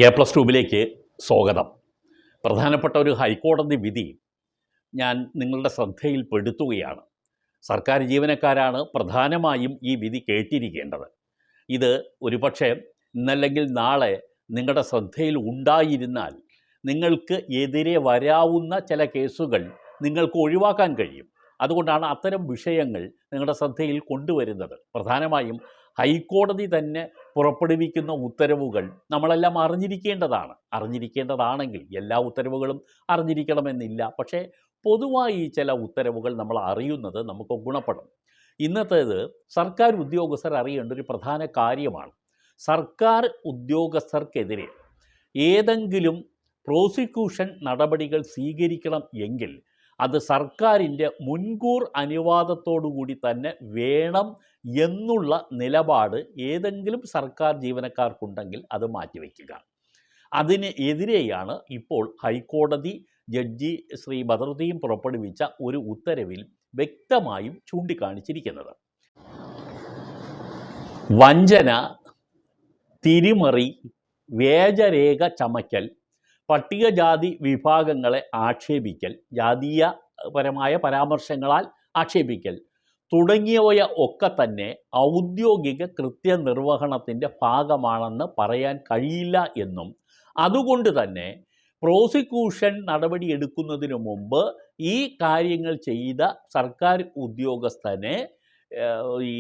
A+2 സ്വാഗതം. പ്രധാനപ്പെട്ട ഒരു ഹൈക്കോടതി വിധി ഞാൻ നിങ്ങളുടെ ശ്രദ്ധയിൽപ്പെടുത്തുകയാണ്. സർക്കാർ ജീവനക്കാരാണ് പ്രധാനമായും ഈ വിധി കേട്ടിരിക്കേണ്ടത്. ഇത് ഒരുപക്ഷെ ഇന്നല്ലെങ്കിൽ നാളെ നിങ്ങളുടെ ശ്രദ്ധയിൽ ഉണ്ടായിരുന്നാൽ നിങ്ങൾക്ക് എതിരെ വരാവുന്ന ചില കേസുകൾ നിങ്ങൾക്ക് ഒഴിവാക്കാൻ കഴിയും. അതുകൊണ്ടാണ് അത്തരം വിഷയങ്ങൾ നിങ്ങളുടെ ശ്രദ്ധയിൽ കൊണ്ടുവരുന്നത്. പ്രധാനമായും ഹൈക്കോടതി തന്നെ പുറപ്പെടുവിക്കുന്ന ഉത്തരവുകൾ നമ്മളെല്ലാം അറിഞ്ഞിരിക്കേണ്ടതാണെങ്കിൽ എല്ലാ ഉത്തരവുകളും അറിഞ്ഞിരിക്കണമെന്നില്ല. പക്ഷേ പൊതുവായി ചില ഉത്തരവുകൾ നമ്മൾ അറിയുന്നത് നമുക്ക് ഗുണപ്പെടും. ഇന്നത്തേത് സർക്കാർ ഉദ്യോഗസ്ഥർ അറിയേണ്ട ഒരു പ്രധാന കാര്യമാണ്. സർക്കാർ ഉദ്യോഗസ്ഥർക്കെതിരെ ഏതെങ്കിലും പ്രോസിക്യൂഷൻ നടപടികൾ സ്വീകരിക്കണം എങ്കിൽ അത് സർക്കാരിൻ്റെ മുൻകൂർ അനുവാദത്തോടുകൂടി തന്നെ വേണം എന്നുള്ള നിലപാട് ഏതെങ്കിലും സർക്കാർ ജീവനക്കാർക്കുണ്ടെങ്കിൽ അത് മാറ്റിവെക്കുക. അതിന് എതിരെയാണ് ഇപ്പോൾ ഹൈക്കോടതി ജഡ്ജി ശ്രീ ബദറുദ്ദീൻ പുറപ്പെടുവിച്ച ഒരു ഉത്തരവിൽ വ്യക്തമായും ചൂണ്ടിക്കാണിച്ചിരിക്കുന്നത്. വഞ്ചന, തിരിമറി, വ്യാജരേഖ ചമയ്ക്കൽ, പട്ടികജാതി വിഭാഗങ്ങളെ ആക്ഷേപിക്കൽ, ജാതീയപരമായ പരാമർശങ്ങളാൽ ആക്ഷേപിക്കൽ തുടങ്ങിയവയ ഒക്കെ തന്നെ ഔദ്യോഗിക കൃത്യനിർവഹണത്തിൻ്റെ ഭാഗമാണെന്ന് പറയാൻ കഴിയില്ല എന്നും അതുകൊണ്ട് തന്നെ പ്രോസിക്യൂഷൻ നടപടിയെടുക്കുന്നതിന് മുമ്പ് ഈ കാര്യങ്ങൾ ചെയ്ത സർക്കാർ ഉദ്യോഗസ്ഥനെ ഈ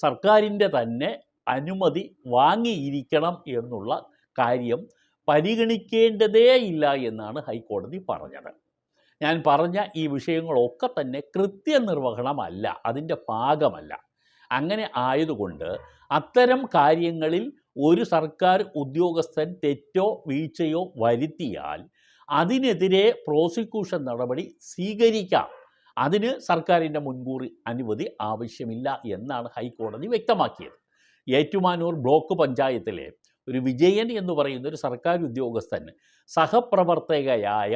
സർക്കാരിൻ്റെ തന്നെ അനുമതി വാങ്ങിയിരിക്കണം എന്നുള്ള കാര്യം പരിഗണിക്കേണ്ടതേയില്ല എന്നാണ് ഹൈക്കോടതി പറഞ്ഞത്. ഞാൻ പറഞ്ഞ ഈ വിഷയങ്ങളൊക്കെ തന്നെ കൃത്യനിർവഹണമല്ല, അതിൻ്റെ ഭാഗമല്ല. അങ്ങനെ ആയതുകൊണ്ട് അത്തരം കാര്യങ്ങളിൽ ഒരു സർക്കാർ ഉദ്യോഗസ്ഥൻ തെറ്റോ വീഴ്ചയോ വരുത്തിയാൽ അതിനെതിരെ പ്രോസിക്യൂഷൻ നടപടി സ്വീകരിക്കാം. അതിന് സർക്കാരിൻ്റെ മുൻകൂർ അനുമതി ആവശ്യമില്ല എന്നാണ് ഹൈക്കോടതി വ്യക്തമാക്കിയത്. ഏറ്റുമാനൂർ ബ്ലോക്ക് പഞ്ചായത്തിലെ ഒരു വിജയൻ എന്ന് പറയുന്ന ഒരു സർക്കാർ ഉദ്യോഗസ്ഥൻ സഹപ്രവർത്തകയായ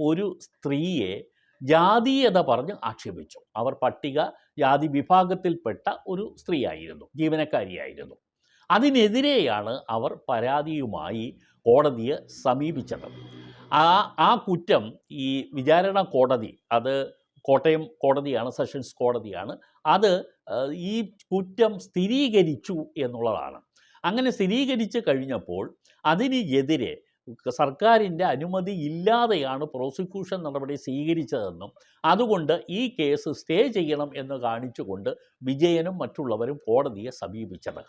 ഒരു സ്ത്രീയെ ജാതീയത പറഞ്ഞ് ആക്ഷേപിച്ചു. അവർ പട്ടിക ജാതി വിഭാഗത്തിൽപ്പെട്ട ഒരു സ്ത്രീയായിരുന്നു, ജീവനക്കാരിയായിരുന്നു. അതിനെതിരെയാണ് അവർ പരാതിയുമായി കോടതിയെ സമീപിച്ചത്. ആ കുറ്റം ഈ വിചാരണ കോടതി, അത് കോട്ടയം കോടതിയാണ്, സെഷൻസ് കോടതിയാണ്, അത് ഈ കുറ്റം സ്ഥിരീകരിച്ചു എന്നുള്ളതാണ്. അങ്ങനെ സ്ഥിരീകരിച്ച് കഴിഞ്ഞപ്പോൾ അതിന് എതിരെ സർക്കാരിൻ്റെ അനുമതി ഇല്ലാതെയാണ് പ്രോസിക്യൂഷൻ നടപടി സ്വീകരിച്ചതെന്നും അതുകൊണ്ട് ഈ കേസ് സ്റ്റേ ചെയ്യണം എന്ന് കാണിച്ചുകൊണ്ട് വിജയനും മറ്റുള്ളവരും ഹൈക്കോടതിയെ സമീപിച്ചത്.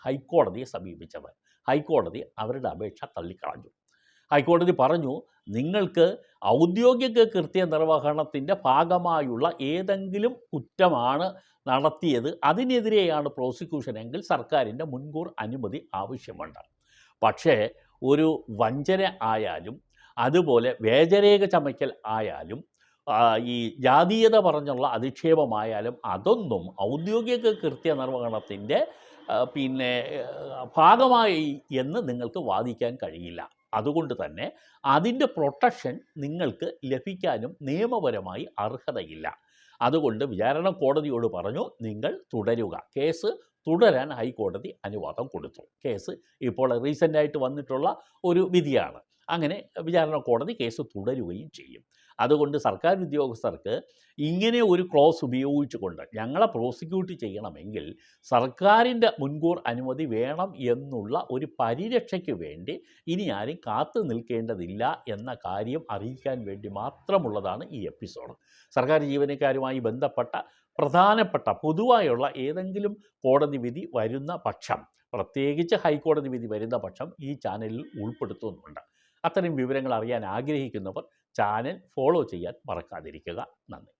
ഹൈക്കോടതി അവരുടെ അപേക്ഷ തള്ളിക്കളഞ്ഞു. ഹൈക്കോടതി പറഞ്ഞു, നിങ്ങൾക്ക് ഔദ്യോഗിക കൃത്യനിർവഹണത്തിൻ്റെ ഭാഗമായുള്ള ഏതെങ്കിലും കുറ്റമാണ് നടത്തിയത്, അതിനെതിരെയാണ് പ്രോസിക്യൂഷൻ എങ്കിൽ സർക്കാരിൻ്റെ മുൻകൂർ അനുമതി ആവശ്യമുണ്ട്. പക്ഷേ ഒരു വഞ്ചന ആയാലും അതുപോലെ വ്യാജരേഖ ചമയ്ക്കൽ ആയാലും ഈ ജാതീയത പറഞ്ഞുള്ള അധിക്ഷേപമായാലും അതൊന്നും ഔദ്യോഗിക കൃത്യനിർവഹണത്തിൻ്റെ ഭാഗമായി എന്ന് നിങ്ങൾക്ക് വാദിക്കാൻ കഴിയില്ല. അതുകൊണ്ട് തന്നെ അതിൻ്റെ പ്രൊട്ടക്ഷൻ നിങ്ങൾക്ക് ലഭിക്കാനും നിയമപരമായി അർഹതയില്ല. അതുകൊണ്ട് വിചാരണ കോടതിയോട് പറഞ്ഞു, നിങ്ങൾ തുടരുക. കേസ് തുടരാൻ ഹൈക്കോടതി അനുവാദം കൊടുത്തു. കേസ് ഇപ്പോൾ റീസെൻ്റായിട്ട് വന്നിട്ടുള്ള ഒരു വിധിയാണ്. അങ്ങനെ വിചാരണ കോടതി കേസ് തുടരുകയും ചെയ്യും. അതുകൊണ്ട് സർക്കാർ ഉദ്യോഗസ്ഥർക്ക് ഇങ്ങനെ ഒരു ക്ലോസ് ഉപയോഗിച്ചുകൊണ്ട് ഞങ്ങളെ പ്രോസിക്യൂട്ട് ചെയ്യണമെങ്കിൽ സർക്കാരിൻ്റെ മുൻകൂർ അനുമതി വേണം എന്നുള്ള ഒരു പരിരക്ഷയ്ക്ക് വേണ്ടി ഇനി ആരും കാത്തു നിൽക്കേണ്ടതില്ല എന്ന കാര്യം അറിയിക്കാൻ വേണ്ടി മാത്രമുള്ളതാണ് ഈ എപ്പിസോഡ്. സർക്കാർ ജീവനക്കാരുമായി ബന്ധപ്പെട്ട പ്രധാനപ്പെട്ട പൊതുവായുള്ള ഏതെങ്കിലും കോടതി വിധി വരുന്ന പക്ഷം, പ്രത്യേകിച്ച് ഹൈക്കോടതി വിധി വരുന്ന പക്ഷം ഈ ചാനലിൽ ഉൾപ്പെടുത്തുന്നുണ്ട്. അത്തരം വിവരങ്ങൾ അറിയാൻ ആഗ്രഹിക്കുന്നവർ ചാനൽ ഫോളോ ചെയ്യാൻ മറക്കാതിരിക്കുക. നന്ദി.